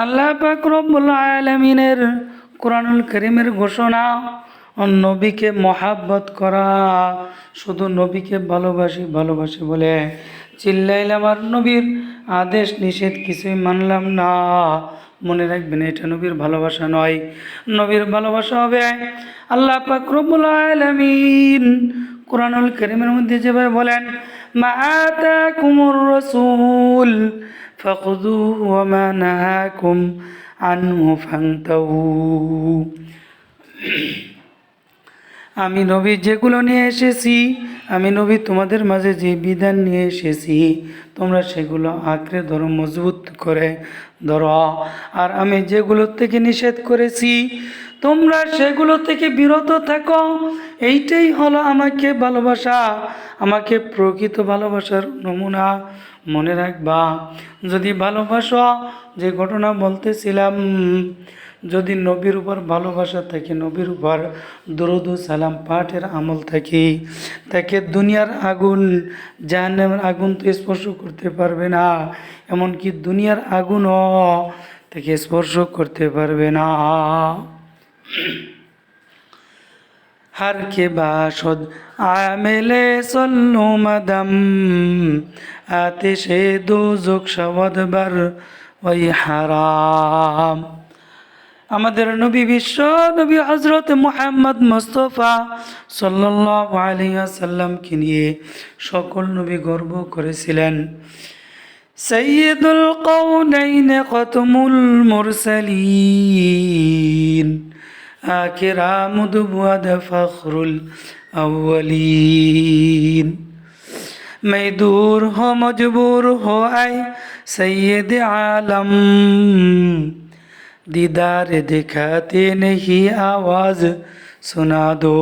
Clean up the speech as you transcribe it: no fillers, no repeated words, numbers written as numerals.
আল্লাহ পাক রব্বুল আলামিনের কোরআনুল কারীমের ঘোষণা, নবীকে মহাব্বত করা, শুধু নবীকে ভালোবাসি ভালোবাসি বলে চিল্লাইলাম আর নবীর আদেশ নিষেধ কিছুই মানলাম না। মনে রাখবেন, এটা নবীর ভালোবাসা নয়। নবীর ভালোবাসা হবে আল্লাহ পাক রব্বুল আলামিন কোরআনুল কারীমের মধ্যে যেভাবে বলেন, মা আতাকুমুর রাসূল ফাখুযুহু ওয়া মা নাহাকুম আনহু ফান্তাহু। আমি নবী যেগুলো নিয়ে এসেছি, আমি নবী তোমাদের মাঝে যে বিধান নিয়ে এসেছি, তোমরা সেগুলো আঁকড়ে ধরো, মজবুত করে ধরো। আর আমি যেগুলো থেকে নিষেধ করেছি, তোমরা সেগুলো থেকে বিরত থাকো। এইটাই হলো আমাকে ভালোবাসা, আমাকে প্রকৃত ভালোবাসার নমুনা। মনে রাখবা, যদি ভালোবাসো, যে ঘটনা বলতেছিলাম, যদি নবীর উপর ভালোবাসা থাকে, নবীর উপর দরুদ ও সালাম পাঠের আমল থাকে, তাকে দুনিয়ার আগুন, জাহান্নামের আগুন তো স্পর্শ করতে পারবে না, এমনকি দুনিয়ার আগুনও তাকে স্পর্শ করতে পারবে না। हर के बाशद आमेले सल्लु मदम आतिशे दोजक शवद बर ওই হারাম। আমাদের নবী, বিশ্ব নবী হযরত মুহাম্মদ মুস্তাফা সাল্লাল্লাহু আলাইহি ওয়াসাল্লামকে নিয়ে সকল নবী গর্ব করেছিলেন। সাইয়্যিদুল কাউনাইন খাতামুল মুরসালিন आखिर आमुद बुआद फखरुल अव्वलीन। मैं दूर हो मजबूर हो आए सैयद आलम, दीदार दिखाते नहीं आवाज सुना दो।